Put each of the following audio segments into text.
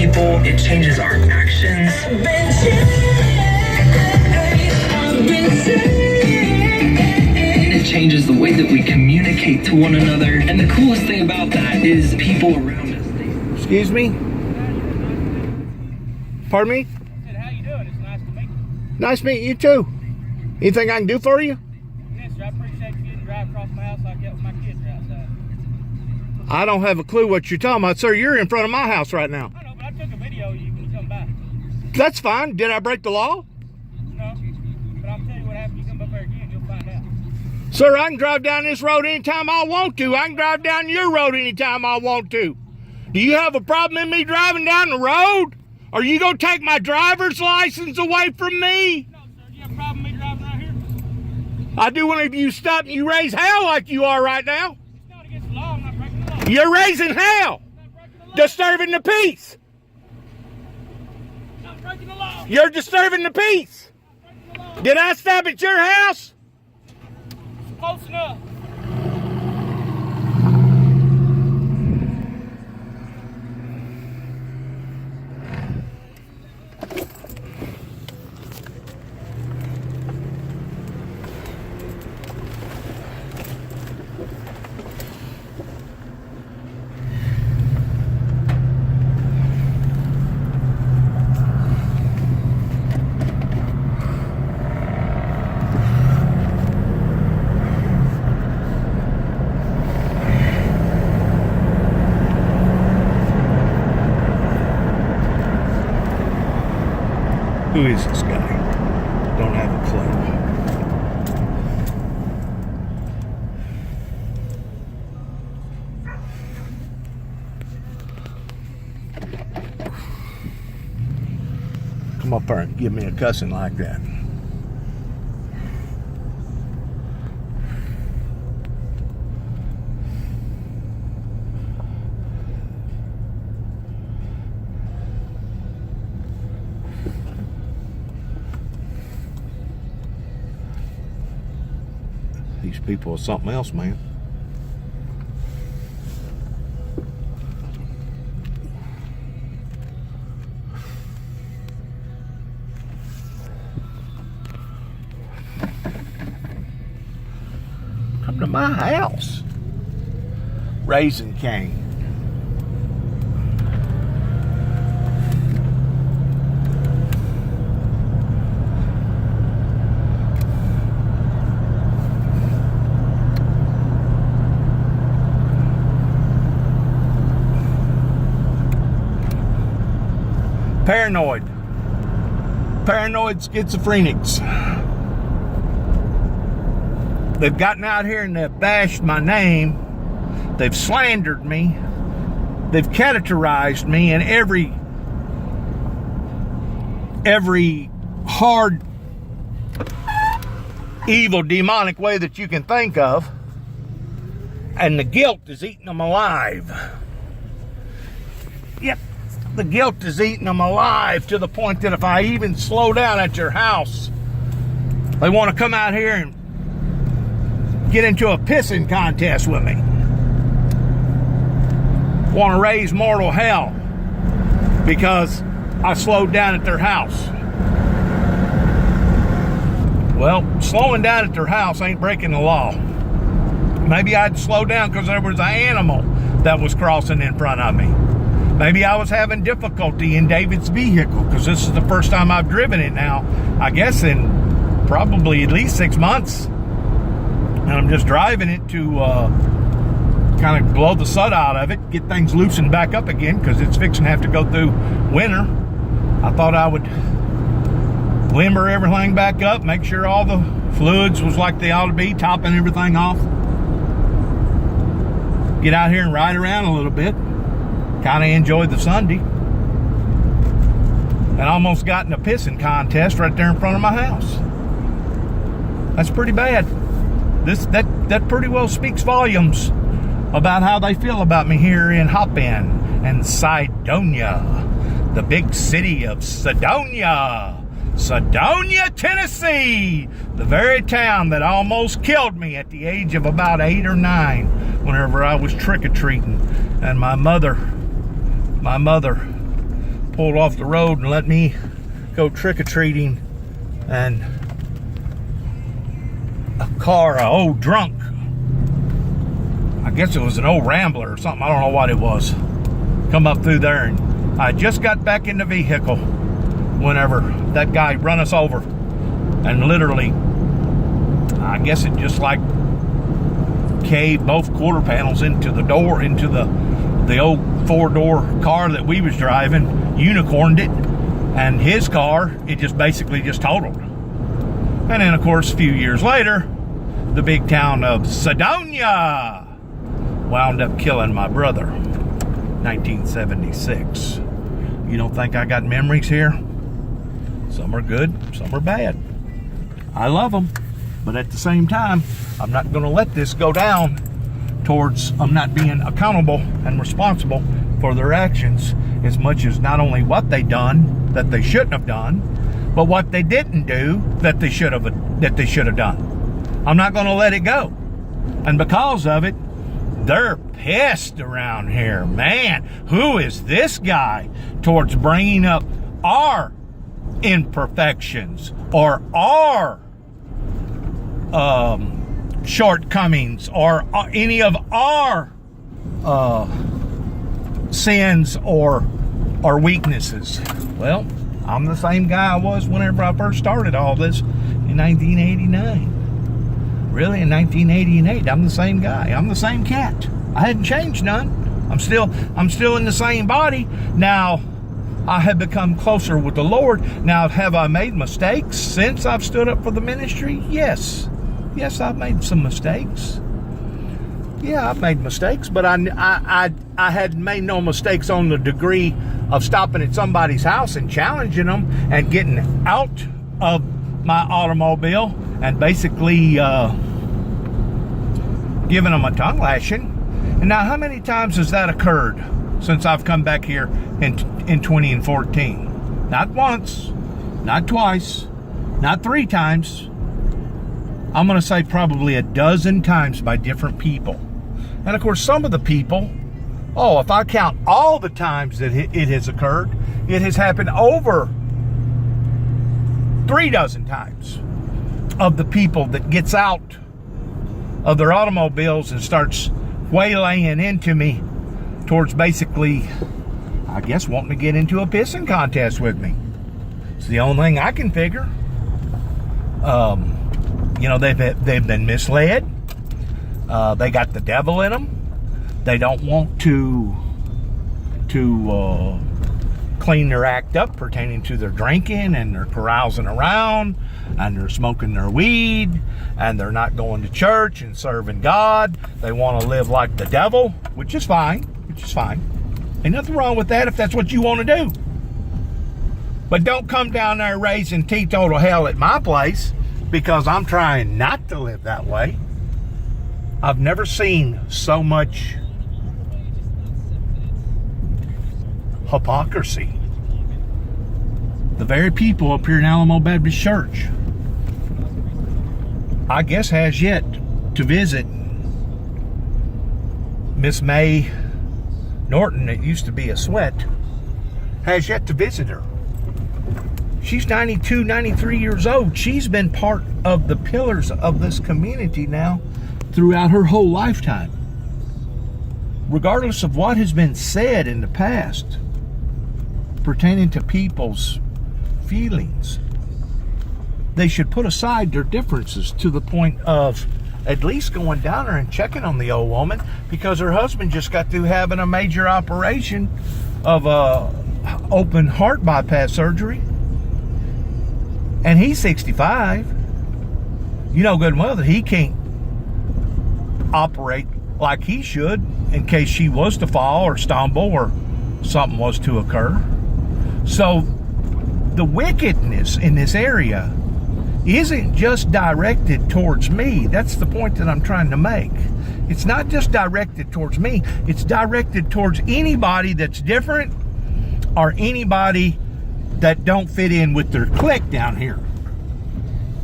people, it changes our actions. It changes the way that we communicate to one another. And the coolest thing about that is people around us. Excuse me? Pardon me? I said, how you doing? It's nice to meet you. Nice to meet you too. Anything I can do for you? Yes, sir. I appreciate you getting drive across my house like that when my kids are outside. I don't have a clue what you're talking about. Sir, you're in front of my house right now. I know, but I took a video of you when you come by. That's fine. Did I break the law? No, but I'll tell you what happens. You come up there again, you'll find out. Sir, I can drive down this road anytime I want to. I can drive down your road anytime I want to. Do you have a problem in me driving down the road? Are you going to take my driver's license away from me? No, sir. Do you have a problem with me driving right here? I do whenever you stop and you raise hell like you are right now. It's not against the law. I'm not breaking the law. You're raising hell. I'm not breaking the law. Disturbing the peace. I'm not breaking the law. You're disturbing the peace. I'm not breaking the law. Did I stop at your house? Close enough. Who is this guy? Don't have a clue. Come up there and give me a cussing like that. These people are something else, man. Come to my house. Raising Cane. Paranoid schizophrenics. They've gotten out here and they've bashed my name. They've slandered me. They've categorized me in every hard, evil, demonic way that you can think of. And the guilt is eating them alive. Yep. The guilt is eating them alive to the point that if I even slow down at your house, they want to come out here and get into a pissing contest with me. Want to raise mortal hell because I slowed down at their house. Well, slowing down at their house ain't breaking the law. Maybe I'd slow down because there was an animal that was crossing in front of me. Maybe I was having difficulty in David's vehicle because this is the first time I've driven it now, I guess in probably at least 6 months. And I'm just driving it to kind of blow the sud out of it, get things loosened back up again because it's fixing to have to go through winter. I thought I would limber everything back up, make sure all the fluids was like they ought to be, topping everything off. Get out here and ride around a little bit. Kind of enjoyed the Sunday. And almost got in a pissing contest right there in front of my house. That's pretty bad. That pretty well speaks volumes about how they feel about me here in Hopin and Cydonia, the big city of Cydonia, Tennessee, the very town that almost killed me at the age of about 8 or 9 whenever I was trick-or-treating and my mother pulled off the road and let me go trick-or-treating, and a old drunk, I guess it was an old Rambler or something, I don't know what it was, come up through there, and I just got back in the vehicle whenever that guy run us over, and literally, I guess it just like caved both quarter panels into the door, into the old 4-door car that we was driving, unicorned it, and his car, it just basically just totaled. And then, of course, a few years later, the big town of Sedonia wound up killing my brother, 1976. You don't think I got memories here? Some are good, some are bad. I love them, but at the same time, I'm not going to let this go down towards I'm not being accountable and responsible for their actions, as much as not only what they done that they shouldn't have done, but what they didn't do that they should have done. I'm not going to let it go. And because of it, they're pissed around here. Man, who is this guy towards bringing up our imperfections or our shortcomings or any of our sins or weaknesses? Well, I'm the same guy I was whenever I first started all this in 1989. Really, in 1988, I'm the same guy. I'm the same cat. I hadn't changed none. I'm still in the same body. Now, I have become closer with the Lord. Now, have I made mistakes since I've stood up for the ministry? Yes. Yes, I've made some mistakes. Yeah, I've made mistakes, but I had made no mistakes on the degree of stopping at somebody's house and challenging them and getting out of my automobile and basically giving them a tongue lashing. And now, how many times has that occurred since I've come back here in 2014? Not once, not twice, not 3 times. I'm going to say probably a dozen times by different people. And of course, some of the people, if I count all the times that it has occurred, it has happened over 3 dozen times of the people that gets out of their automobiles and starts waylaying into me towards basically, I guess, wanting to get into a pissing contest with me. It's the only thing I can figure. They've been misled. They got the devil in them. They don't want to clean their act up pertaining to their drinking, and they're carousing around, and they're smoking their weed, and they're not going to church and serving God. They want to live like the devil, which is fine. Ain't nothing wrong with that if that's what you want to do. But don't come down there raising teetotal hell at my place, because I'm trying not to live that way. I've never seen so much hypocrisy. The very people up here in Alamo Baptist Church, I guess, has yet to visit Miss May Norton, that used to be a sweat, has yet to visit her. She's 92, 93 years old. She's been part of the pillars of this community now throughout her whole lifetime. Regardless of what has been said in the past pertaining to people's feelings, they should put aside their differences to the point of at least going down there and checking on the old woman, because her husband just got through having a major operation of open heart bypass surgery. And he's 65. You know good and well that he can't operate like he should in case she was to fall or stumble or something was to occur. So the wickedness in this area isn't just directed towards me. That's the point that I'm trying to make. It's not just directed towards me. It's directed towards anybody that's different or anybody that don't fit in with their clique down here.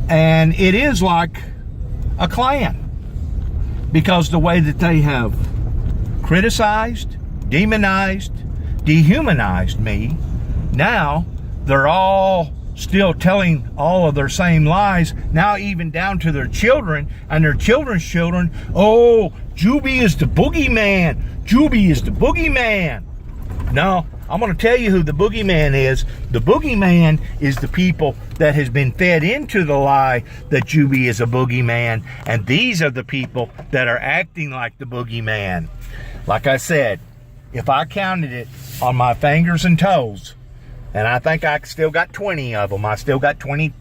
And it is like a clan, because the way that they have criticized, demonized, dehumanized me Now they're all still telling all of their same lies, now even down to their children and their children's children. Oh, Juby is the boogeyman. Juby is the boogeyman. No, I'm going to tell you who the boogeyman is. The boogeyman is the people that has been fed into the lie that Juby is a boogeyman, and these are the people that are acting like the boogeyman. Like I said, if I counted it on my fingers and toes, and I think I still got 20 of them, I still got 20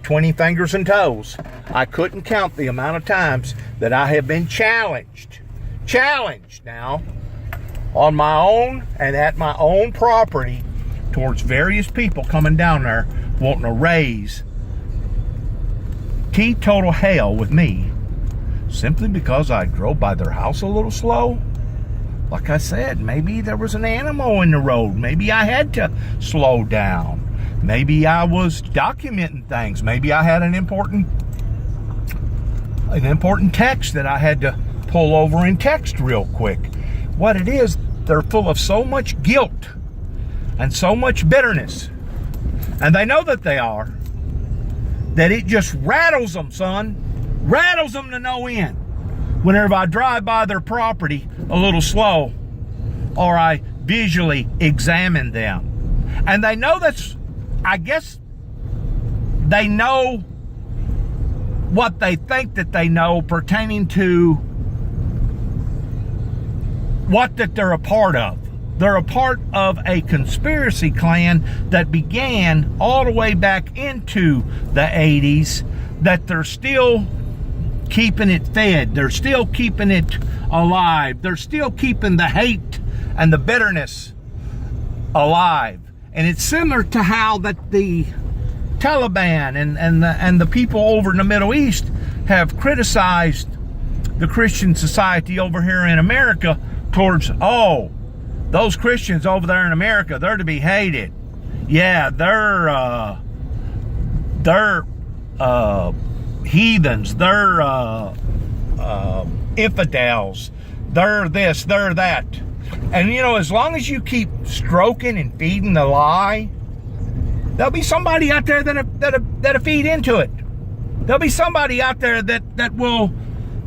fingers and toes, I couldn't count the amount of times that I have been challenged now on my own and at my own property towards various people coming down there wanting to raise teetotal hell with me simply because I drove by their house a little slow. Like I said, maybe there was an animal in the road. Maybe I had to slow down. Maybe I was documenting things. Maybe I had an important text that I had to pull over and text real quick. What it is, they're full of so much guilt and so much bitterness. And they know that they are. That it just rattles them, son. Rattles them to no end. Whenever I drive by their property a little slow, or I visually examine them. And they know I guess they know what they think that they know pertaining to what that they're a part of. They're a part of a conspiracy clan that began all the way back into the 80s, that they're still keeping it fed. They're still keeping it alive. They're still keeping the hate and the bitterness alive. And it's similar to how that the Taliban and the people over in the Middle East have criticized the Christian society over here in America towards, oh, those Christians over there in America, they're to be hated. Yeah, they're heathens, they're infidels, they're this, they're that. And you know, as long as you keep stroking and feeding the lie, there'll be somebody out there that'll feed into it. There'll be somebody out there that will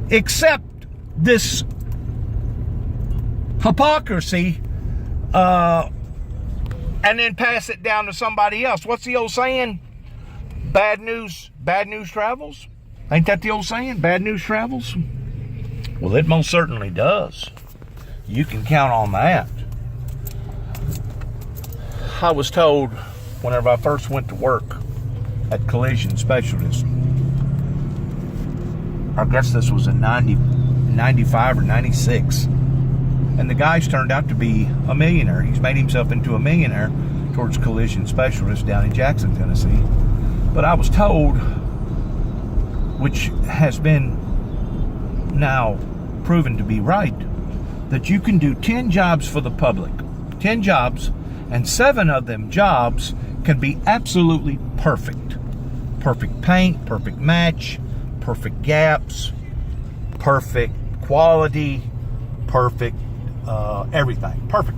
accept this hypocrisy and then pass it down to somebody else. What's the old saying? Bad news travels? Ain't that the old saying? Bad news travels? Well, it most certainly does. You can count on that. I was told whenever I first went to work at Collision Specialist, I guess this was in 95 or 96, and the guy's turned out to be a millionaire. He's made himself into a millionaire towards Collision Specialist down in Jackson, Tennessee. But I was told, which has been now proven to be right, that you can do 10 jobs for the public, 10 jobs, and 7 of them jobs can be absolutely perfect. Perfect paint, perfect match, perfect gaps, perfect quality, perfect everything, perfect.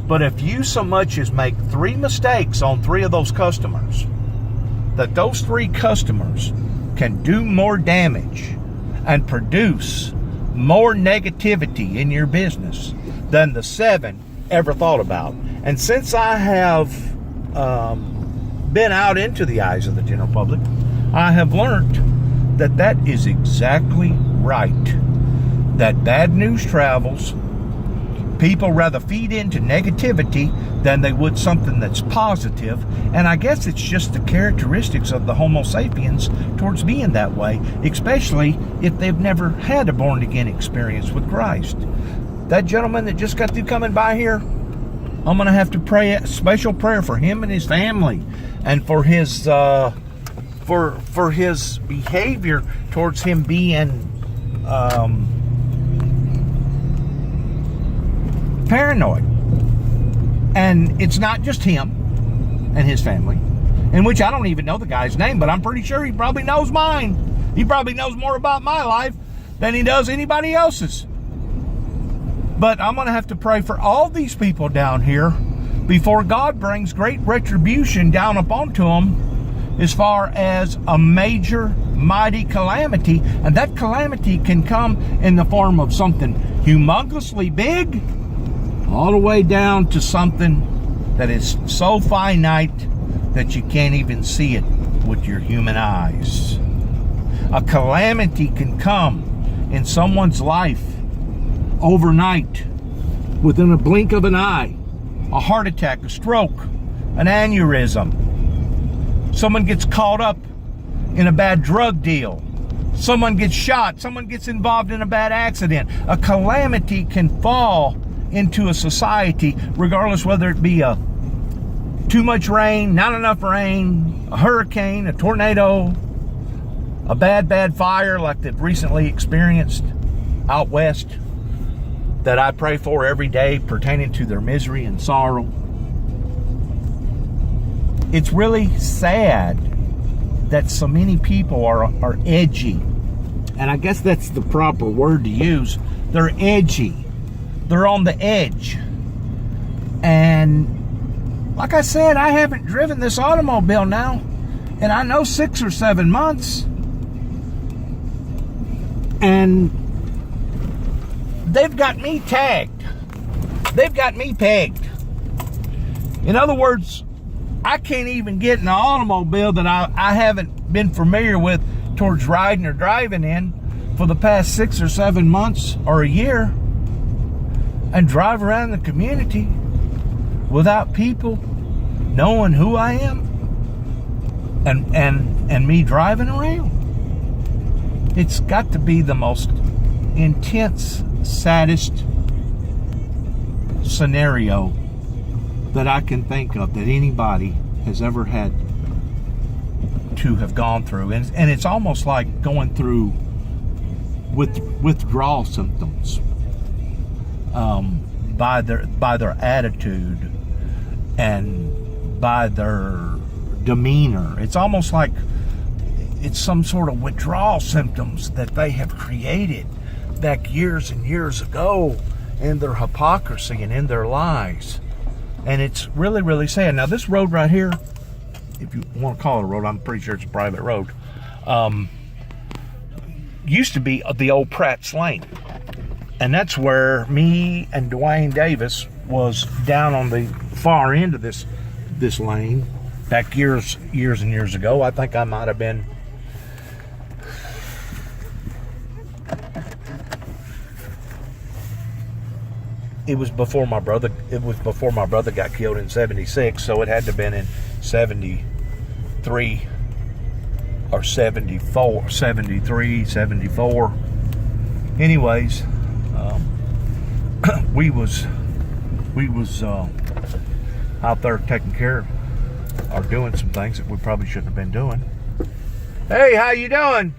But if you so much as make 3 mistakes on 3 of those customers, that those 3 customers can do more damage and produce more negativity in your business than the 7 ever thought about. And since I have been out into the eyes of the general public, I have learned that that is exactly right. That bad news travels. People rather feed into negativity than they would something that's positive. And I guess it's just the characteristics of the Homo sapiens towards being that way, especially if they've never had a born-again experience with Christ. That gentleman that just got through coming by here, I'm going to have to pray a special prayer for him and his family, and for his for his behavior towards him being paranoid. And it's not just him and his family, in which I don't even know the guy's name, but I'm pretty sure he probably knows mine. He probably knows more about my life than he does anybody else's. But I'm going to have to pray for all these people down here before God brings great retribution down upon them as far as a major, mighty calamity. And that calamity can come in the form of something humongously big, all the way down to something that is so finite that you can't even see it with your human eyes. A calamity can come in someone's life overnight, within a blink of an eye. A heart attack, a stroke, an aneurysm. Someone gets caught up in a bad drug deal. Someone gets shot. Someone gets involved in a bad accident. A calamity can fall into a society, regardless whether it be a too much rain, not enough rain, a hurricane, a tornado, a bad fire like they've recently experienced out west, that I pray for every day pertaining to their misery and sorrow. It's really sad that so many people are edgy. And I guess that's the proper word to use. They're edgy. They're on the edge. And like I said, I haven't driven this automobile now, and I know 6 or 7 months. And they've got me tagged. They've got me pegged. In other words, I can't even get in an automobile that I haven't been familiar with towards riding or driving in for the past 6 or 7 months or a year, and drive around the community without people knowing who I am and me driving around. It's got to be the most intense, saddest scenario that I can think of that anybody has ever had to have gone through. And it's almost like going through withdrawal symptoms by their attitude and by their demeanor. It's almost like it's some sort of withdrawal symptoms that they have created back years and years ago in their hypocrisy and in their lies. And it's really, really sad. Now, this road right here, if you want to call it a road, I'm pretty sure it's a private road, used to be the old Pratt's Lane. And that's where me and Dwayne Davis was down on the far end of this lane back years and years ago. I think I might have been it was before my brother got killed in 76, so it had to have been in 73 or 74, 73, 74. Anyways, we was out there taking care of or doing some things that we probably shouldn't have been doing. Hey, how you doing?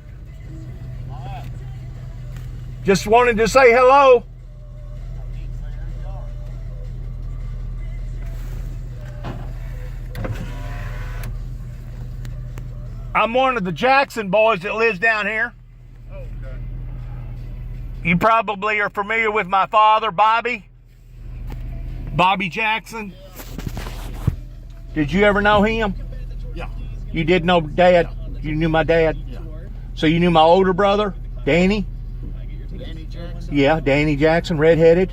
Just wanted to say hello. I'm one of the Jackson boys that lives down here. Oh, okay. You probably are familiar with my father, Bobby Jackson. Did you ever know him? Yeah. You did know Dad? You knew my dad? Yeah. So you knew my older brother, Danny? Danny Jackson? Yeah, Danny Jackson, redheaded.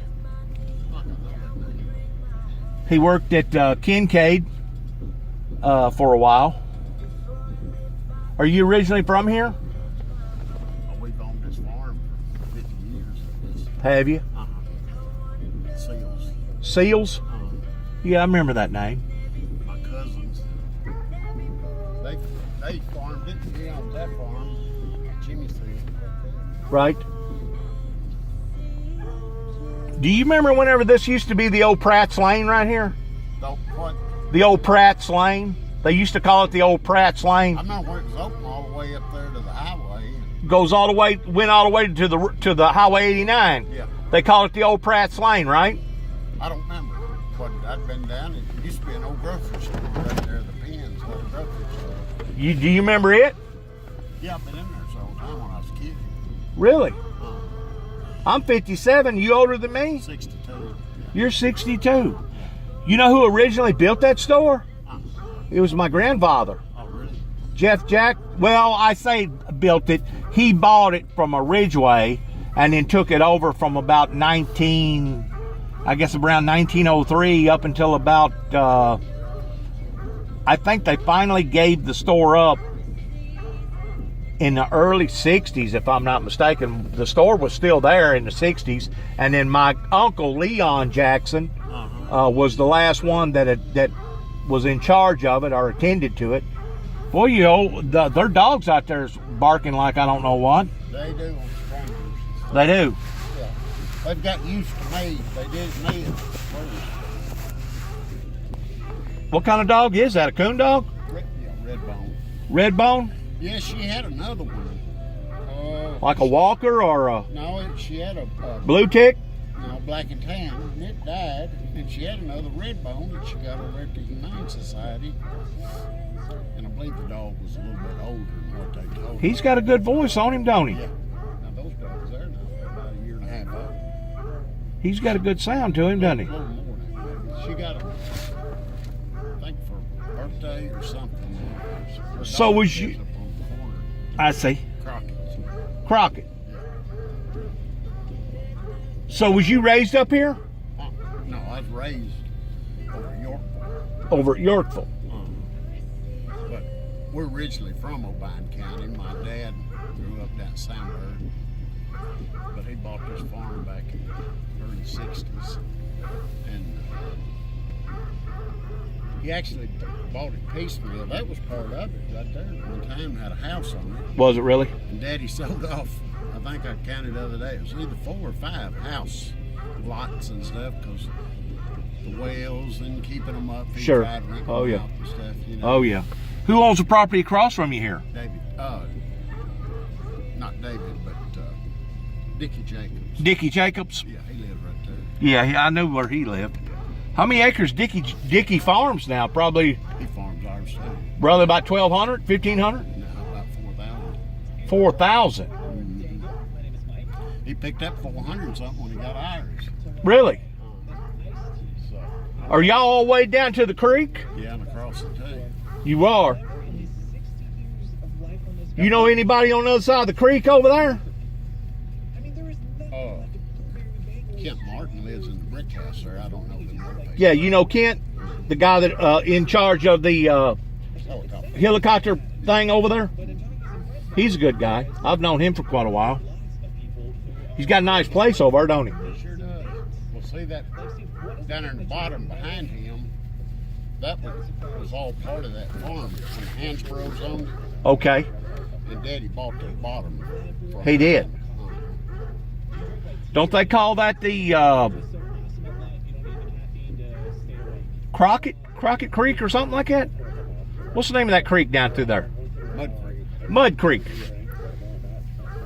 He worked at Kincaid for a while. Are you originally from here? Oh, we've owned this farm for 50 years. Have you? Seals. Seals? Yeah, I remember that name. My cousins. They farmed it. We owned that farm. Jimmy Seal. Right. Do you remember whenever this used to be the old Pratt's Lane right here? What? The old Pratt's Lane? They used to call it the old Pratt's Lane. I remember when it was open all the way up there to the highway. Went all the way to the Highway 89. Yeah. They call it the old Pratt's Lane, right? I don't remember. But I'd been down. It used to be an old grocery store right there, the Penn's old grocery store. Do you remember it? Yeah, I've been in there so long time when I was a kid. Really? I'm 57. You older than me? 62. You're 62. You know who originally built that store? Uh, It was my grandfather. oh, really? Jeff Jack, well, I say built it. He bought it from a Ridgeway and then took it over from about around 1903 up until about, I think they finally gave the store up in the early 60s, if I'm not mistaken. The store was still there in the 60s. And then my uncle, Leon Jackson, was the last one that was in charge of it or attended to it. Boy, you know, their dogs out there is barking like I don't know what. They do on strangers. They do. Yeah. They've got used to me. They did me at first. What kind of dog is that? A coon dog? Red bone. Red bone? Yeah, she had another one. Like a walker or a She had a blue tick? black and tan, and it died. And she had another red bone that she got over at the Humane Society. And I believe the dog was a little bit older than what they told He's got a good voice on him, don't he? Yeah. Now those dogs there now, they're about a year and a half old. He's got a good sound to him, doesn't A he? little more than that. She got them, I think, for birthday or something. Her So dog was lives you- up on the corner, I see. Crockett's. Crockett. Yeah. So was you raised up here? No, I was raised over Yorkville. Over at Yorkville. But we're originally from O'Brien County. My dad grew up down Sandburg, but he bought this farm back in the early 60s. And he actually bought it piecemeal. That was part of it right there. One time had a house on it. Was it really? And Daddy sold off, I think I counted the other day, it was either 4 or 5 house lots and stuff, because the wells and keeping them up. He Sure. tried renting Oh, them yeah. out and stuff, you know. Oh, yeah. Who owns the property across from you here? David, not David, but Dickie Jacobs. Dickie Jacobs? Yeah, he lived right there. Yeah, I knew where he lived. How many acres Dickie farms now? Probably, He farms ours too. probably about 1,200, 1,500? No, about 4,000. 4,000. He picked up 400 something when he got ours. Really? So, Are y'all all the way down to the creek? yeah, and across it too. You are. You know anybody on the other side of the creek over there? Kent Martin lives in the brick house there. I don't know the name. Yeah, you know Kent, the guy that in charge of the helicopter thing over there. He's a good guy. I've known him for quite a while. He's got a nice place over there, don't he? He sure does. Well, see that down in the bottom behind him, that was all part of that farm when Hansboro's owned it, Okay, and Daddy bought the bottom. From he did. Don't they call that the Crockett Creek or something like that? What's the name of that creek down through there? Mud Creek. Mud Creek.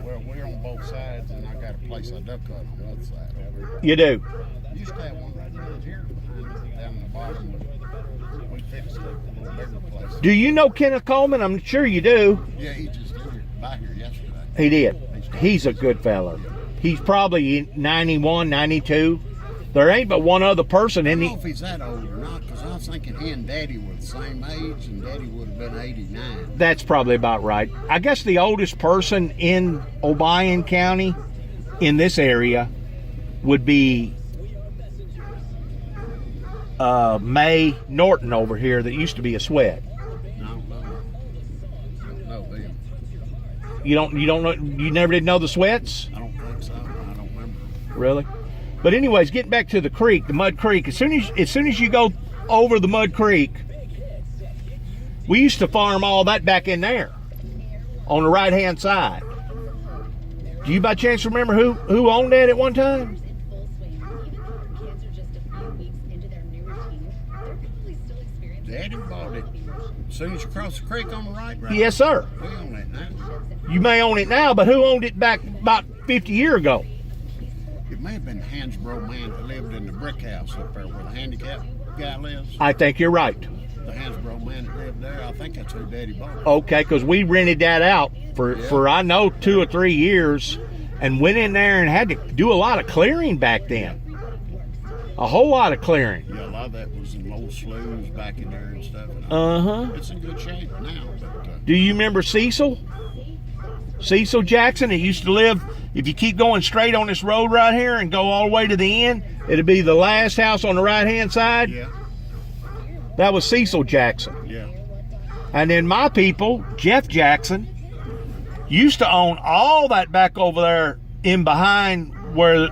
Well, we're on both sides, and I got a place I duck hunt on the other side over You do. there. Used to have one right down here behind, down in the bottom. We fixed it, a little bigger place. Do you know Kenneth Coleman? I'm sure you do. Yeah, he just by here yesterday. He did. He's a good fella. He's probably 91, 92. There ain't but one other person I in don't know the... if he's that old or not, because I was thinking he and Daddy were the same age, and Daddy would have been 89. That's probably about right. I guess the oldest person in O'Brien County in this area would be May Norton over here that used to be a sweat. I don't know. Don't know them. You don't know, you never did know the Sweats? I don't think so. I don't remember. Really? But anyways, getting back to the creek, the Mud Creek, as soon as you go over the Mud Creek, we used to farm all that back in there on the right hand side. Do you by chance remember who owned that at one time? Daddy bought it. As soon as you cross the creek on the right? Yes, sir. We own it now. You may own it now, but who owned it back about 50 years ago? It may have been the Hansboro man that lived in the brick house up there where the handicapped guy lives. I think you're right. The Hansboro man that lived there, I think that's who Daddy bought it. Okay, because we rented that out for I know 2 or 3 years and went in there and had to do a lot of clearing back then. A whole lot of clearing. Yeah, a lot of that was in old sloughs back in there and stuff. And Uh-huh. it's in good shape now. But Do you remember Cecil? Cecil Jackson? It used to live, if you keep going straight on this road right here and go all the way to the end, it'll be the last house on the right-hand side. yeah, That was Cecil Jackson. yeah. And then my people, Jeff Jackson, used to own all that back over there in behind where,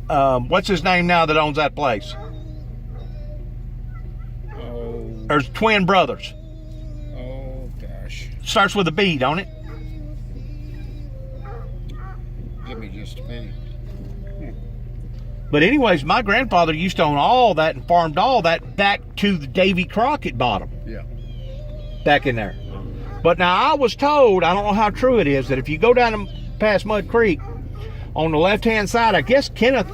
what's his name now that owns that place? Oh, There's twin brothers. oh gosh. Starts with a B, don't it? Give me just a minute. But anyways, my grandfather used to own all that and farmed all that back to the Davy Crockett bottom, Yeah. back in there. But now I was told, I don't know how true it is, that if you go down past Mud Creek, on the left-hand side, I guess Kenneth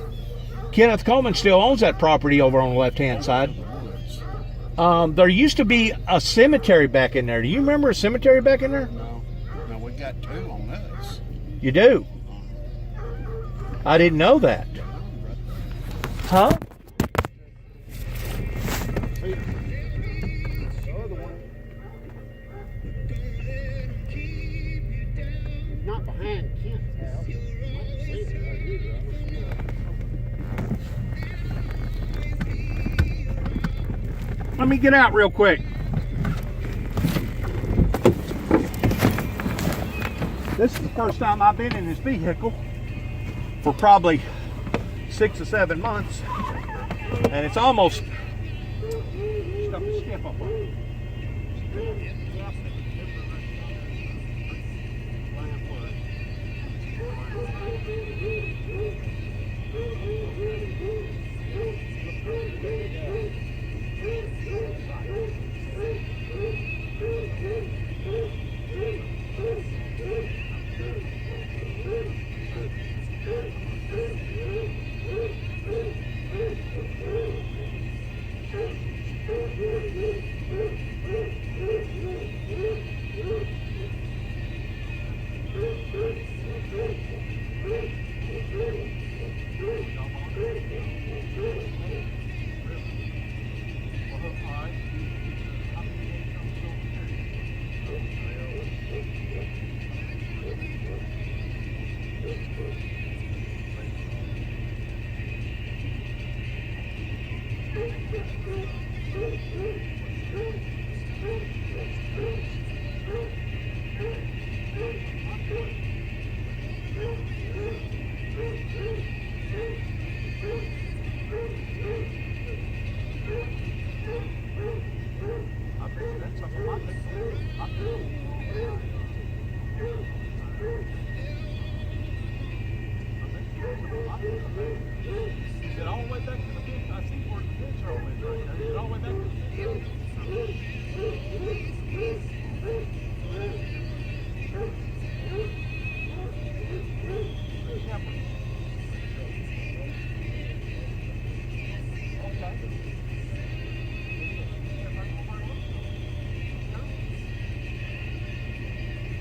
Coleman still owns that property over on the left-hand side. There used to be a cemetery back in there. Do you remember a cemetery back in there? No, we got two on us. You do? I didn't know that. Huh? See, the other one. He's not behind Kent's house. I can see it right here, Let me get out real quick. This is the first time I've been in this vehicle for probably 6 or 7 months, and it's almost stuff to skip up on.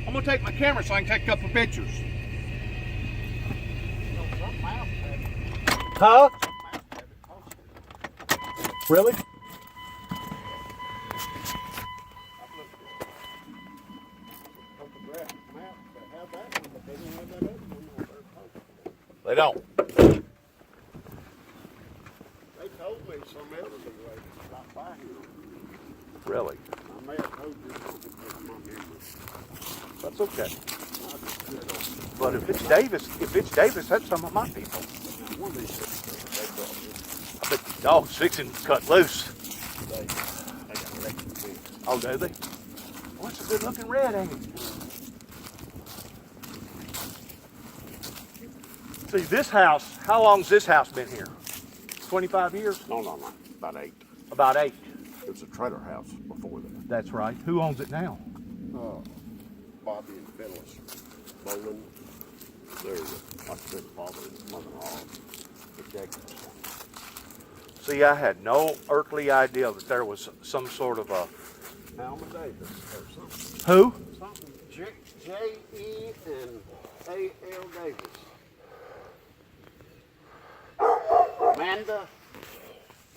I'm gonna take my camera so I can take a couple of pictures. Huh? Really? They don't. They told me some elderly lady stopped by here. Really? I may have told you something, but my memory. That's okay. But if it's Davis, that's some of my people. One of these they brought me. I bet the dog's fixing to cut loose. They got electric fish. Oh, do they? Well, it's a good looking red, ain't it? See, this house, how long's this house been here? 25 years? No, about 8. About 8. It was a trailer house before that. That's right. Who owns it now? Bobby and Phyllis Bowling. They're like their father and mother-in-law. The Jacobs. See, I had no earthly idea that there was some sort of a... Alma Davis or something. Who? Something J-E and A-L Davis. Amanda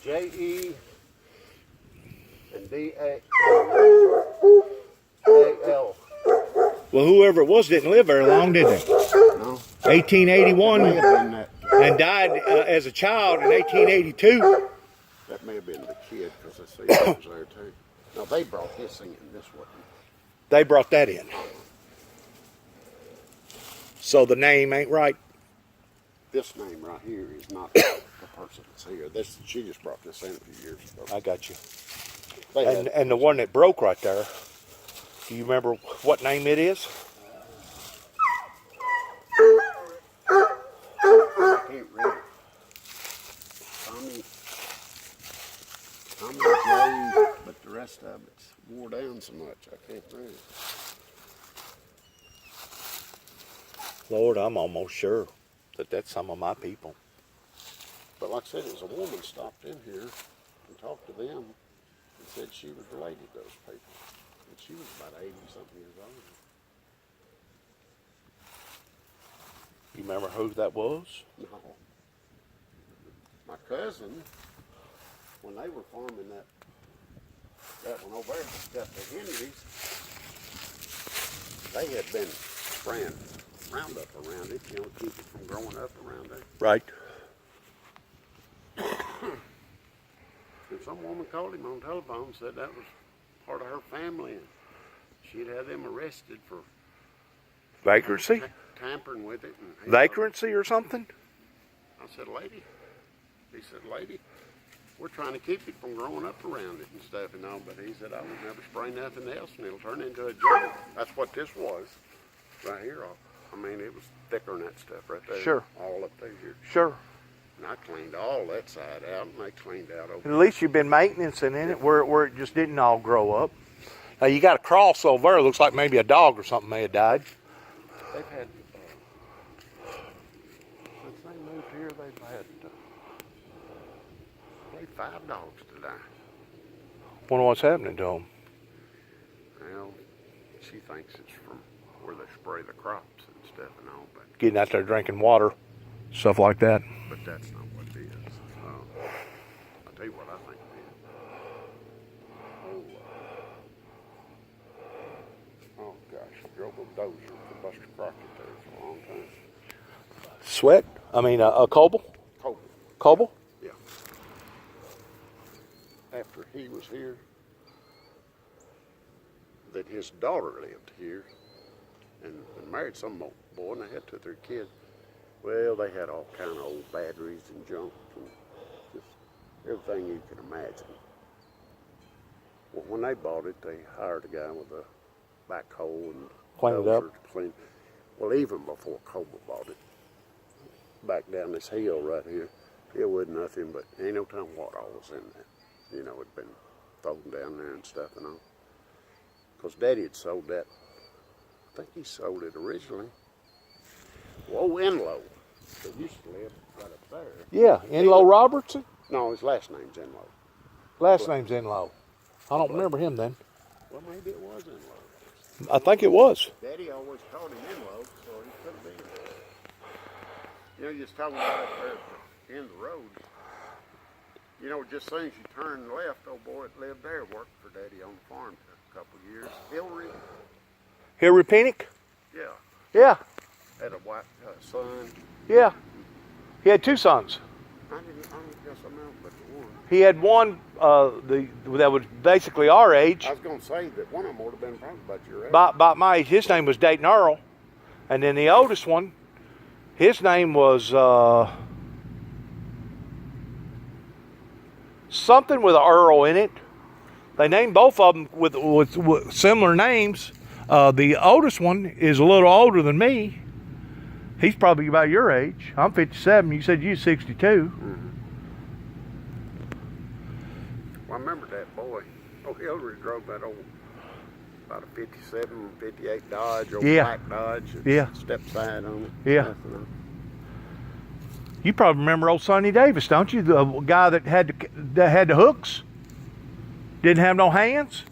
J-E and D-A-L. Well, whoever it was didn't live very long, did they? No. 1881 That may have been that. and died as a child in 1882. That may have been the kid, because I see it was there too. Now they brought this in. This one. They brought that in. So the name ain't right. This name right here is not the person that's here. She just brought this in a few years ago. I got you. They And the one that broke right there, do you remember what name it is? I can't read it. Tommy J, but the rest of it's wore down so much I can't read it. Lord, I'm almost sure that that's some of my people. But like I said, it was a woman stopped in here and talked to them and said she was related to those people. And she was about 80-something years old. You remember who that was? No. My cousin, when they were farming that one over there, got the Henrys, they had been spraying Roundup around it, keep it from growing up around there. Right. And some woman called him on the telephone and said that was part of her family, and she'd had them arrested for Vagrancy? tampering with it. And Vagrancy or something? I said, lady. He said, lady, we're trying to keep it from growing up around it and stuff and all. But he said, I would never spray nothing else, and it'll turn into a jungle. That's what this was right here. I mean, it was thicker than that stuff right there. Sure. All up there. Sure. And I cleaned all that side out, and they cleaned out over. At least you've been maintaining it where it just didn't all grow up. Now you got a cross over there. It looks like maybe a dog or something may have died. They've had, since they moved here, they've had probably 5 dogs to die. Wonder what's happening to them. Well, she thinks it's from where they spray the crops and stuff and all, but Getting out there drinking water, stuff like that. that's not what it is. I'll tell you what I think it is. Oh gosh, I drove a dozer for Buster Crockett there for a long time. Sweat? I mean, a Coble? Coble. Coble? Yeah. After he was here, that his daughter lived here and married some boy, and they had 2 or 3 kids. Well, they had all kind of old batteries and junk and just everything you could imagine. Well, when they bought it, they hired a guy with a backhoe and Clean it up. dozer to clean. Well, even before Coble bought it, back down this hill right here, it wasn't nothing but ain't no time water was in that. You know, it'd been thrown down there and stuff and all. Because Daddy had sold that. I think he sold it originally. Whoa, Enlow. That used to live right up there. Yeah, Enlow Robertson? No, his last name's Enlow. Last name's Enlow. I don't remember him then. Well, maybe it was Enlow. I think it was. Daddy always called him Enlow, so he could have been. You know, you're just talking about up there at the end of the road. You know, just as soon as you turn left, old boy that lived there worked for Daddy on the farm for a couple of years. Hillary Pennick? Yeah, Yeah, had a white son. yeah. He had 2 sons. I don't guess I know but the one. He had one that was basically our age. I was going to say that one of them would have been probably about your age. By my age, his name was Dayton Earl. And then the oldest one, his name was something with an Earl in it. They named both of them with similar names. The oldest one is a little older than me. He's probably about your age. I'm 57. You said you're 62. Mm-hmm. Well, I remember that boy. Oh, Hillary drove that old, about a 57, 58 Dodge, old black Dodge. Yeah. Step side on it. Yeah. You probably remember old Sonny Davis, don't you? The guy that had the hooks, didn't have no hands.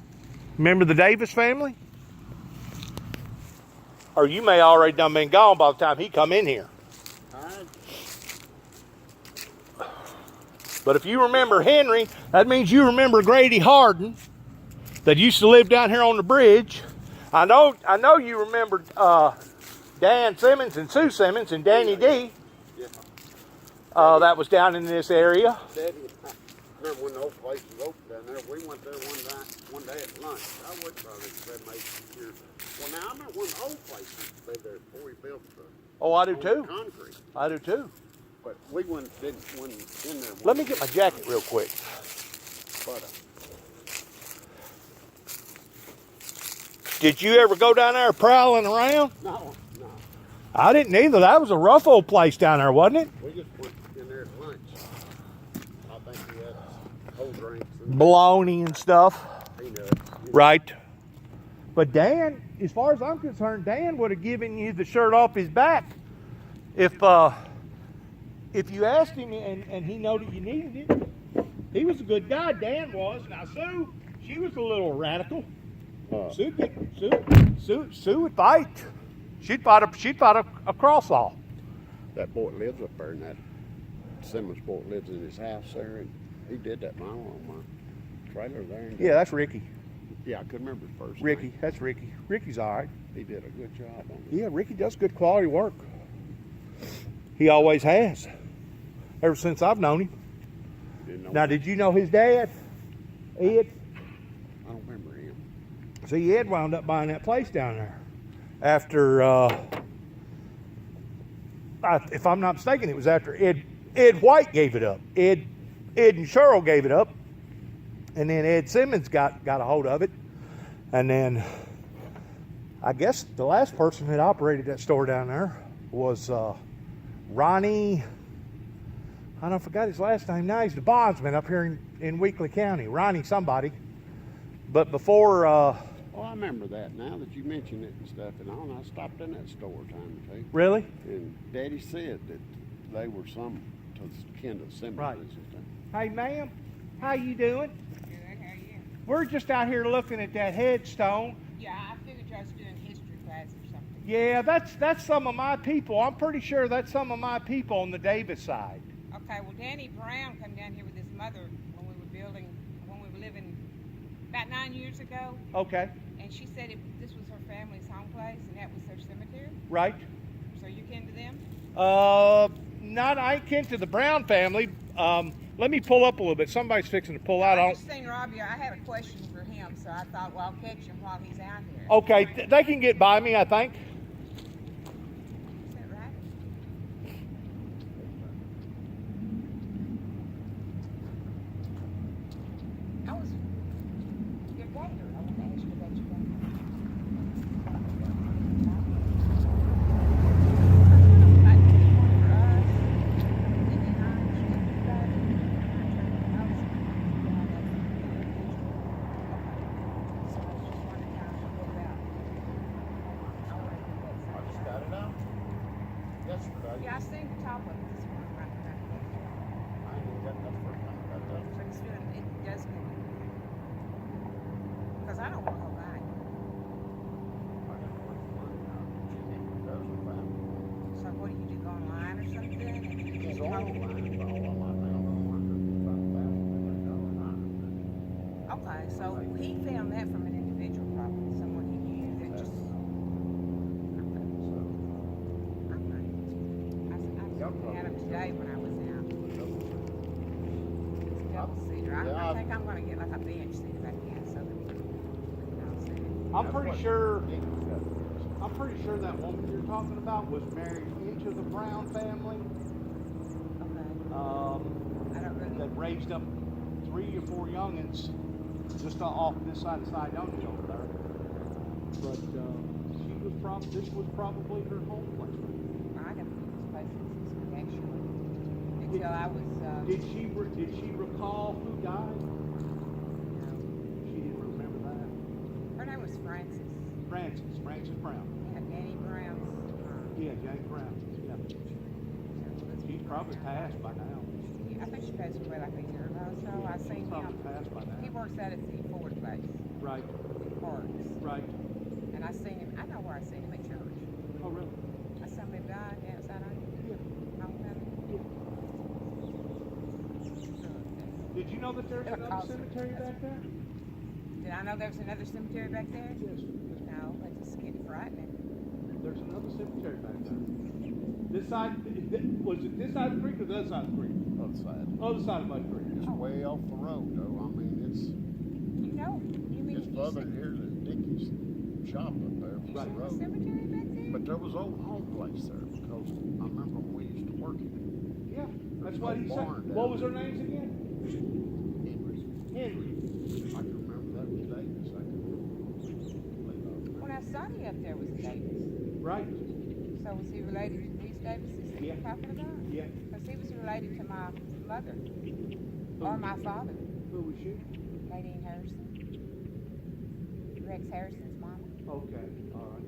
Remember the Davis family? Or you may already done been gone by the time he come in here. But if you remember Henry, that means you remember Grady Harden that used to live down here on the bridge. I know you remember Dan Simmons and Sue Simmons and Danny D. Yeah. That was down in this area. Daddy, I remember when the old place was open down there. We went there one day at lunch. I would probably say maybe years. Well, now I remember when the old place used to be there before we built the Oh, I do too. concrete. I do too. But we went in there. Let me get my jacket real quick. But, Did you ever go down there prowling around? no. I didn't either. That was a rough old place down there, wasn't it? We just went in there at lunch. I think we had cold drinks. And Baloney and stuff. peanuts. Right. But Dan, as far as I'm concerned, Dan would have given you the shirt off his back if you asked him and he knew that you needed it. He was a good guy, Dan was. Now Sue, she was a little radical. Sue would fight. She'd fight a cross law. That boy lives up there, and that Simmons boy lives in his house there, and he did that mile on my trailer there. And Yeah, that's Ricky. Yeah, I couldn't remember his first Ricky, name. that's Ricky. Ricky's all right. He did a good job on it. Yeah, Ricky does good quality work. He always has. Ever since I've known him. Didn't know Now, did you know his dad, Ed? I don't remember him. See, Ed wound up buying that place down there after, if I'm not mistaken, it was after Ed White gave it up. Ed and Cheryl gave it up, and then Ed Simmons got a hold of it, and then I guess the last person that operated that store down there was Ronnie. I forgot his last name now. He's the bondsman up here in Weakley County. Ronnie somebody. But before... Oh, I remember that now that you mention it and stuff. And all, I stopped in that store a time or two. Really? And Daddy said that they were some to kin to Simmons. Right. And stuff. Hey, ma'am. How you doing? Good, how are you? We're just out here looking at that headstone. Yeah, I figured I was doing history class or something. Yeah, that's some of my people. I'm pretty sure that's some of my people on the Davis side. Okay, well, Danny Brown come down here with his mother when we were living about 9 years ago. Okay. And she said this was her family's home place and that was their cemetery. Right. So you kin to them? I ain't kin to the Brown family. Let me pull up a little bit. Somebody's fixing to pull out. I just seen Robbie. I had a question for him, so I thought, well, I'll catch him while he's out here. Okay, they can get by me, I think. Is that right? I was your gator. I want to ask you about your gator. Yeah, I seen the top of it this morning right there. But it's doing, it does good. Because I don't want to go back. So what do you do, go online or something? And just okay, so he found that from an individual probably, someone he knew that just... I had him today when I was out. It's a double-seater. I think I'm going to get like a bench seat if I can, so that we can all sit in. I'm pretty sure that woman you're talking about was married into the Brown family. Okay. I don't really... That raised up 3 or 4 youngins just off this side of Sidonia over there. But this was probably her home place. I never knew this place existed, actually. Until I was... Did she recall who died? No. She didn't remember that. Her name was Frances. Frances Brown. Yeah, Danny Brown's mom. Yeah, Jane Brown. Yeah. She's probably passed by now. I think she passed away like a year ago or so. I seen Probably him. passed by now. He works out at the Ford place Right, in Parks. right. And I seen him. I know where I seen him at church. Oh, really? I saw him outside on Yeah. homecoming. Yeah. know that there's They'll another call cemetery back there? Did I know there was another cemetery back there? Yes. No, it's just getting frightening. There's another cemetery back there. This side, was it this side of the creek or the other side of the creek? Other side. Other side of Mud Creek. It's way off the road, though. I mean, it's You mean just further here to Dickie's shop up there from Right. the a road. cemetery back there? But there was old home place there because I remember when we used to work it. Yeah, that's There's what no he barn said. down What was there. their names again? Henry. I can remember that was Davis. I can remember. When I saw you up there was Davis. Right. So was he related to these Davises that Yeah. you're talking about? Yeah. Because he was related to my mother or my father, Who was she? Nadine Harrison. Rex Harrison's mama. Okay, all right.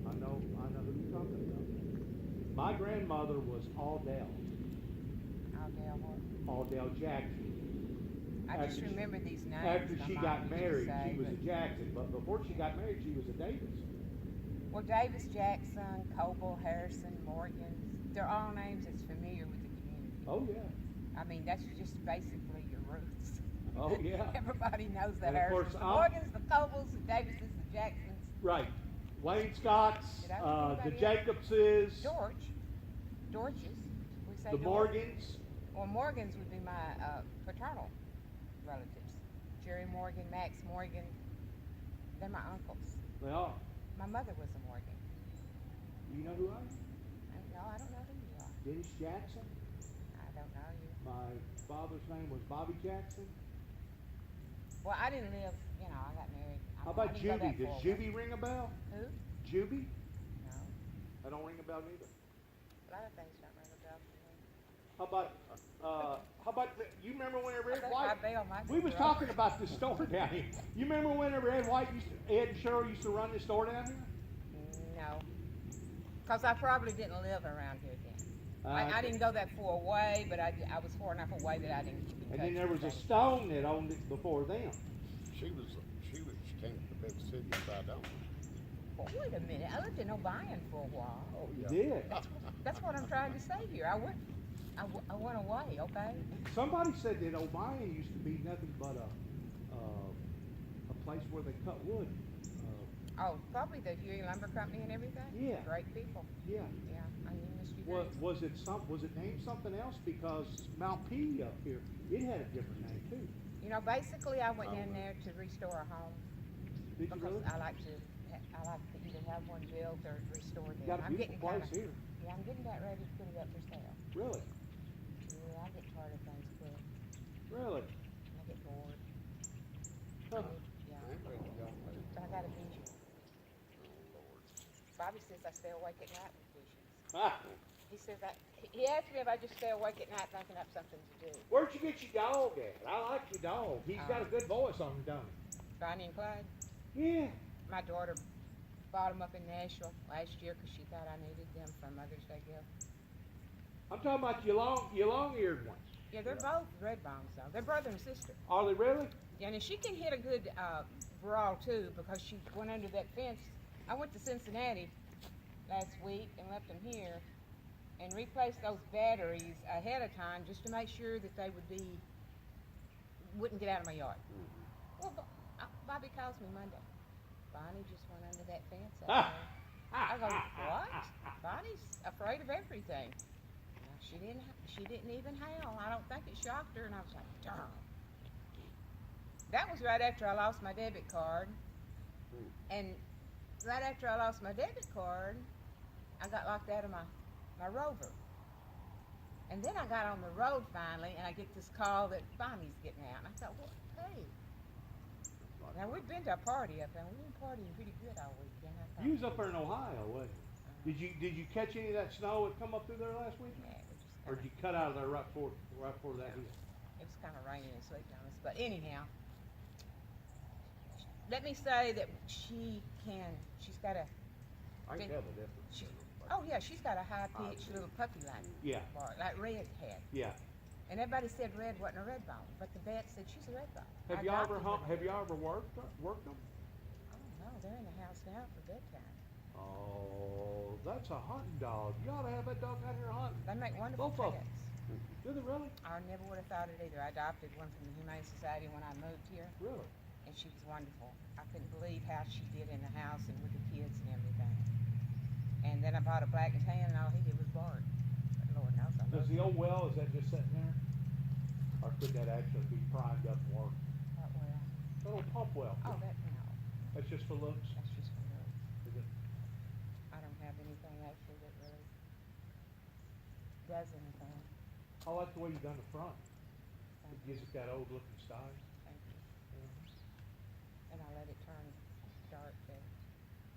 I know who you're talking about. My grandmother was Aldell Jackson. I just remember these names. After my she mom got used to married, say, she was a but- Jackson. But before she got married, she was a Davis. Well, Davis, Jackson, Coble, Harrison, Morgan, they're all names that's familiar with the community. Oh yeah. I mean, that's just basically your roots. Oh yeah. Everybody knows the And of course, Harrisons, the I'm- Morgans, the Cobles, the Davises, the Jacksons. Right. Wayne Scott's, Did I the leave anybody Jacobses, Dorches. We say the Dorch. Morgans. Well, Morgans would be my paternal relatives. Jerry Morgan, Max Morgan. They're my uncles. They are. My mother was a Morgan. You know who I am? No, I don't know who you are. Dennis Jackson. I don't know you. My father's name was Bobby Jackson. Well, I didn't live, I got married. How about I didn't go Juby? that Does far Juby ring a bell? Who? Juby? No. I don't ring a bell neither. A lot of things don't ring a bell for me. How about, you remember whenever Ed think White, my bell might be we was broke. talking about this store down here. You remember whenever Ed and Cheryl used to run this store down here? No. Because I probably didn't live around here then. I didn't go that far away, but I was far enough away that I didn't keep in And touch then there was with a things. stone that owned it before them. She came to the big city of Vidal. Well, wait a minute. I lived in O'Brien for a while. Oh You yeah. did. That's what I'm trying to say here. I went away, okay? Somebody said that O'Brien used to be nothing but a place where they cut wood. Oh, probably the Huey Lumber Company and everything? Yeah. Great people. Yeah. Yeah, I knew Mr. Was it named something else? Because Mount P up here, it had a different name too. Basically I went in there to restore a home Did you because really? I like to either have one built or restore them. You got a I'm beautiful getting place here. Yeah, I'm getting that ready to put it up for sale. Really? Yeah, I get tired of things quick. Really? I get bored. Huh. Yeah. I ain't ready to go there. But I got a vision. Oh Lord. Bobby says I stay awake at night with visions. Ah, He says he asked me if I just stay awake at night thinking up something to do. where'd you get your dog at? I like your dog. He's got a good voice on him, don't Bonnie and Clyde. he? Yeah. My daughter bought them up in Nashville last year because she thought I needed them for Mother's Day gift. I'm talking about your long-eared ones. Yeah, they're both red bones though. They're brother and sister. Are they really? Yeah, and she can hit a good brawl too because she went under that fence. I went to Cincinnati last week and left them here and replaced those batteries ahead of time just to make sure that they wouldn't get out of my yard. Well, Bobby calls me Monday. Bonnie just went under that fence out there. I go, what? Bonnie's afraid of everything. Now, she didn't even howl. I don't think it shocked her, and I was like, darn. That was right after I lost my debit card. And right after I lost my debit card, I got locked out of my Rover. And then I got on the road finally, and I get this call that Bonnie's getting out. And I thought, well, hey. Now, we'd been to a party up there, and we've been partying pretty good all weekend. I thought, You was up there in Ohio, wasn't you? Did you catch any of that snow that come up through there last week? Yeah, it was just Or did you cut out of there right before that hit? it was kind of raining and sleeting on us. But anyhow, let me say that she's got a, I can tell the difference. oh yeah, she's got a high-pitched little puppy-like Yeah. bark, like Red had. Yeah. And everybody said Red wasn't a red bone, but the vet said she's a red bone. Have y'all ever worked them? I don't know, they're in the house now for bedtime. Oh, that's a hunting dog. You ought to have that dog out here hunting. They make wonderful Both of 'em. pets. Do they really? I never would have thought it either. I adopted one from the Humane Society when I moved here, Really? and she was wonderful. I couldn't believe how she did in the house and with the kids and everything. And then I bought a black and tan, and all he did was bark. But Lord knows I Does love the old well, is that just sitting there? Or could that actually be primed up and work? that well. A little pump well. Oh, that no. That's just for looks? That's just for looks. Is it? I don't have anything actually that really does anything. I like the way you've done the front. Thank It you. gives it that old looking style. Thank you. And I let it turn dark there.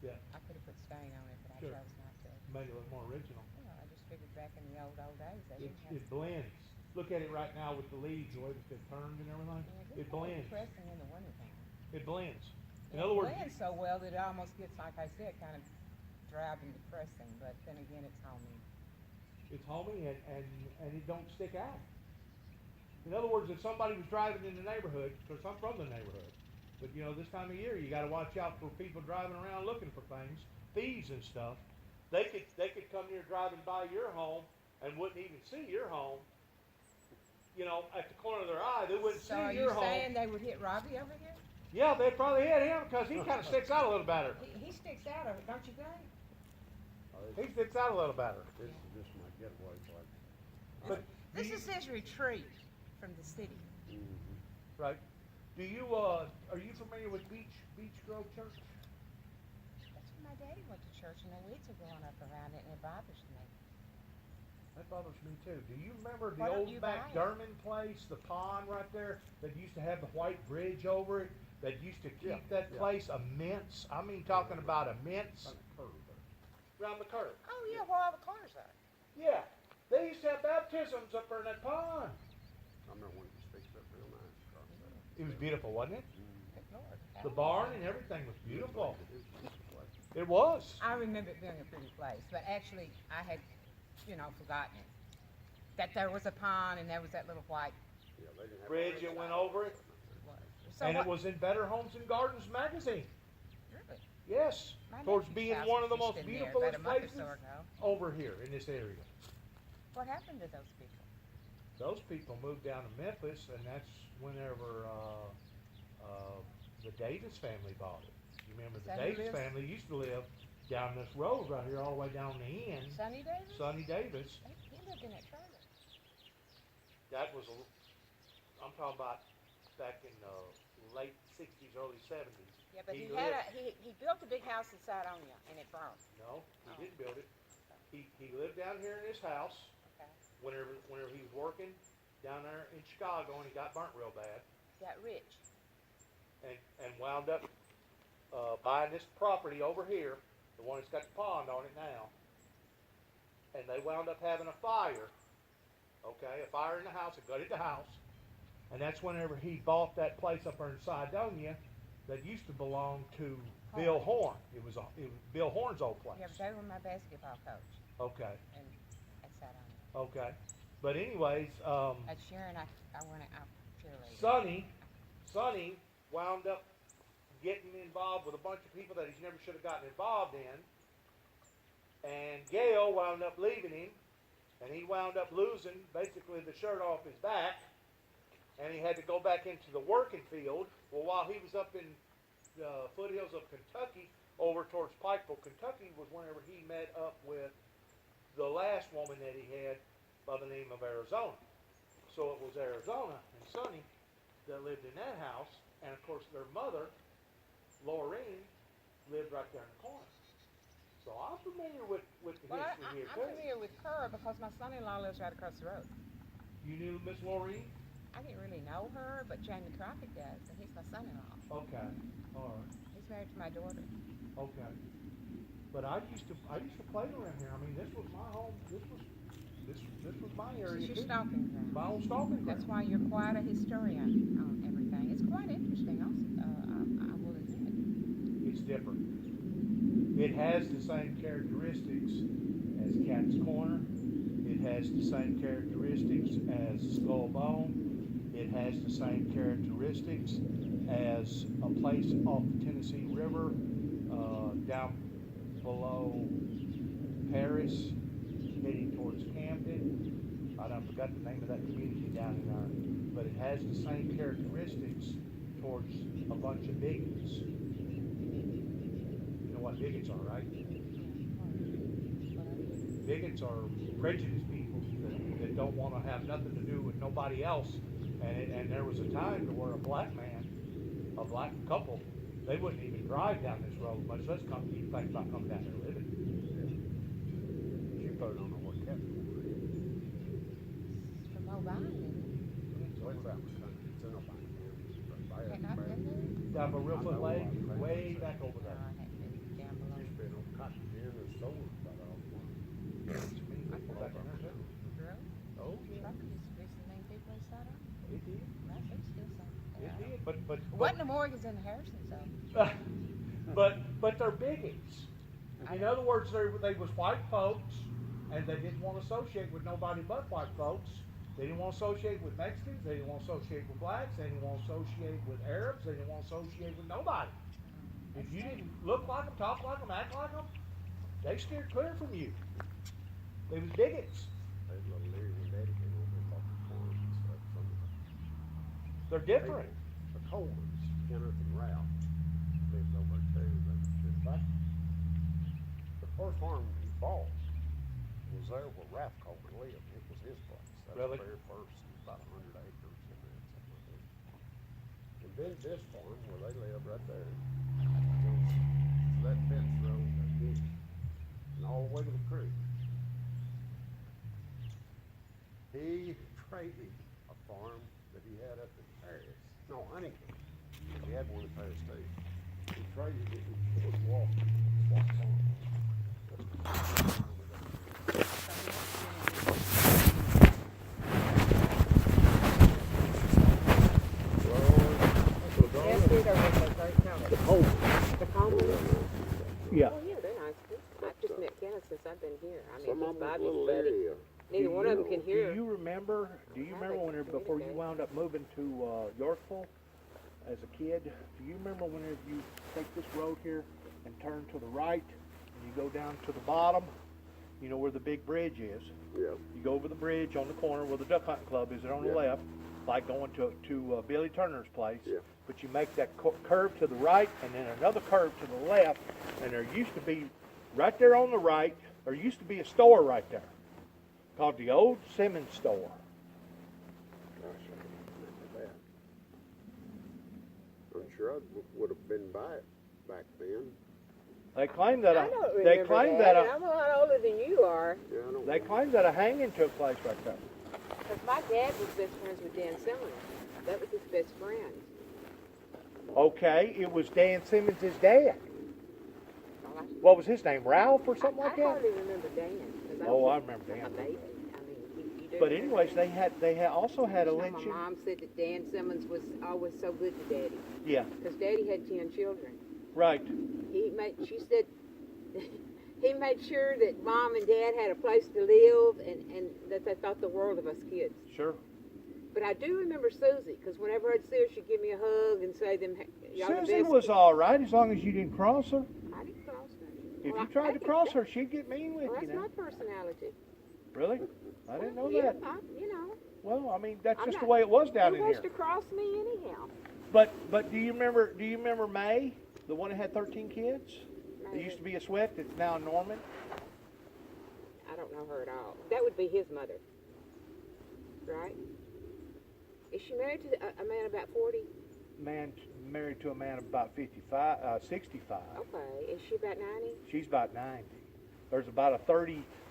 Yeah, I could have put stain on it, but I Sure. chose not to. made it look more original. Well, I just figured back in the old days, they It, didn't have. it blends. Look at it right now with the leaves, the way that they've turned and everything. Yeah, It blends. Pressing in the wintertime. It blends. In Yeah, other it words, blends so well that it almost gets, like I said, kind of drab and depressing. But then again, it's homey. it's homey and it don't stick out. In other words, if somebody was driving in the neighborhood, because I'm from the neighborhood, but you know, this time of year you got to watch out for people driving around looking for things, thieves and stuff. They could come near driving by your home and wouldn't even see your home. You know, at the corner of their eye, they wouldn't So see are your you home. saying they would hit Robbie over here? Yeah, they probably hit him because he kind of sticks out a little better. He sticks out of it, don't you think? He sticks out a little better. This is just my getaway place. But do This you- is his retreat from the city. right. Do you are you familiar with Beach Grove Church? That's when my daddy went to church, and the weeds are growing up around it, and it bothers me. That bothers me too. Do you remember the Why don't old you buy it? McDermott place, the pond right there that used to have the white bridge over it? That used to keep that place immense. I mean, talking about immense. On the curve there. Around the curve. Oh yeah, where all the cars are. Yeah, they used to have baptisms up there in that pond. I remember when it was fixed up real nice across there. It was beautiful, wasn't it? Good Lord. The barn and everything was beautiful. It is a nice place. It was. I remember it being a pretty place, but actually I had, forgotten it. That there was a pond and there was that little white. Yeah, they didn't have a Bridge that went over it. So And what, it was in Better Homes and Gardens magazine. really? Yes. My Towards nephew's being house one of the was most just in there beautiful about a month or places so ago. over here in this area. What happened to those people? Those people moved down to Memphis, and that's whenever the Davis family bought it. You remember Is the that who Davis lives- family used to live down this road right here, all the way down the end. Sonny Davis? Sonny Davis. He lived in that trailer. That was I'm talking about back in the late '60s, early '70s. Yeah, but he lived- he built a big house in Sidonia and it burned. No, Oh. he didn't build it. He lived down here in his house. Okay. Whenever he was working down there in Chicago, and he got burnt real bad, Got rich. and wound up buying this property over here, the one that's got the pond on it now. And they wound up having a fire. Okay, a fire in the house. It gutted the house, and that's whenever he bought that place up there in Sidonia that used to belong to Bill Horn. It was Bill Horn's old place. Yeah, but they were my basketball coach Okay, and at Sidonia. okay. But anyways, At Sharon, I went out cheerleading. Sonny wound up getting involved with a bunch of people that he never should have gotten involved in. And Gail wound up leaving him, and he wound up losing basically the shirt off his back, and he had to go back into the working field. Well, while he was up in the foothills of Kentucky, over towards Pikeville, Kentucky, was whenever he met up with the last woman that he had by the name of Arizona. So it was Arizona and Sonny that lived in that house, and of course their mother, Laureen, lived right there in the corner. So I'm familiar with the Well, history here I'm too. familiar with her because my son-in-law lives right across the road. You knew Miss Laureen? I didn't really know her, but Jamie Crockett does, and he's my son-in-law. Okay, all right, He's married to my daughter. okay. But I used to play around here. I mean, this was my home. This was my This area is your too. stomping ground. My own stomping That's ground. why you're quite a historian on everything. It's quite interesting, also. I will admit. It's different. It has the same characteristics as Cat's Corner. It has the same characteristics as Skull Bone. It has the same characteristics as a place off the Tennessee River, down below Paris, heading towards Camden. I don't forgot the name of that community down in there, but it has the same characteristics towards a bunch of bigots. You know what bigots are, right? Bigots are prejudiced people that don't want to have nothing to do with nobody else. And there was a time to where a black couple, they wouldn't even drive down this road, much less think about coming down there living. You probably don't know what capital is. From O'Brien, isn't It's way around the country. It's in Albina County. It's right it? by Have I been there? Down by Reelfoot Lake, way back over No, there. I haven't been down below. Used to be no cotton gin and stores about all the time. People back in there too. Really? Oh, yeah. Truck used to be some main people inside of it. It did. I think still some. It did. But Wasn't the mortgage in Harrison, so. but they're bigots. In other words, they was white folks, and they didn't want to associate with nobody but white folks. They didn't want to associate with Mexicans. They didn't want to associate with blacks. They didn't want to associate with Arabs. They didn't want to associate with nobody. If you didn't look like them, talk like them, act like them, they steered clear from you. They was bigots. They had little Larry and Daddy came over and bought the farm and stuff from They're different. the Colemans, Kenneth and Ralph, lived over there too. In fact, the first farm he bought was there where Ralph Coleman lived. It was his place. That Really? was the very first, about 100 acres in there, something like that. And then this farm where they live right there, goes to that fence road again, and all the way to the creek. He traded a farm that he had up in Paris. No, Huntington. He had one in Paris too. He traded it and was walking. The Coleman? Yeah. Oh, yeah, they're nice. I've just met Kenneth since I've been here. I mean, Some he's of them Bobby's little buddy. area. Neither one of them can hear. Do you remember before you wound up moving to Yorkville as a kid? Do you remember whenever you take this road here and turn to the right and you go down to the bottom? You know where the big bridge is. Yeah. You go over the bridge on the corner where the duck hunting club is. There on the left, like going to Billy Turner's place. Yeah. But you make that curve to the right and then another curve to the left, and there used to be right there on the right. There used to be a store right there called the Old Simmons Store. Gosh, I don't remember that. I'm sure I would have been by it back then. They claim that I don't remember they claim that I'm a lot older than you are. Yeah, I don't they claim that a hanging took place right there. Because my dad was best friends with Dan Simmons. That was his best friend. Okay, it was Dan Simmons' dad. Well, What was his name? Ralph or something like I that? hardly remember Dan. 'Cause Oh, was I remember a Dan. baby. I mean, you do But remember anyways, Dan. they had also had a My lynching. mom said that Dan Simmons was always so good to Daddy. Yeah, Because Daddy had 10 children. right. She said, he made sure that Mom and Dad had a place to live and that they thought the world of us kids. Sure. But I do remember Susie, because whenever I'd see her, she'd give me a hug and say, y'all the Susan best was kids." all right as long as you didn't cross her. I didn't cross her. If Well, you tried to I- cross her, she'd get mean with Well, you that's now. my personality. Really? I didn't know Yeah, that. you know. Well, I mean, that's I'm just the not- way it was down Who in wants here. to cross me anyhow? But do you remember May, the one that had 13 kids? There Maybe. used to be a Sweat that's now Norman. I don't know her at all. That would be his mother, right? Is she married to a man about 40? Man married to a man of about 65. Okay. Is she about 90? She's about 90. There's about a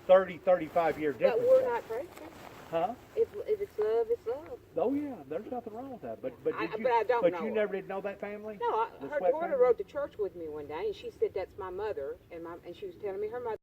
35 year difference. But we're there. not pregnant. Huh? If it's love, it's love. Oh yeah, there's nothing wrong with that. But But I don't know you her. never did know that family? No, The her Sweat daughter family? rode to church with me one day, and she said that's my mother, and she was telling me her mother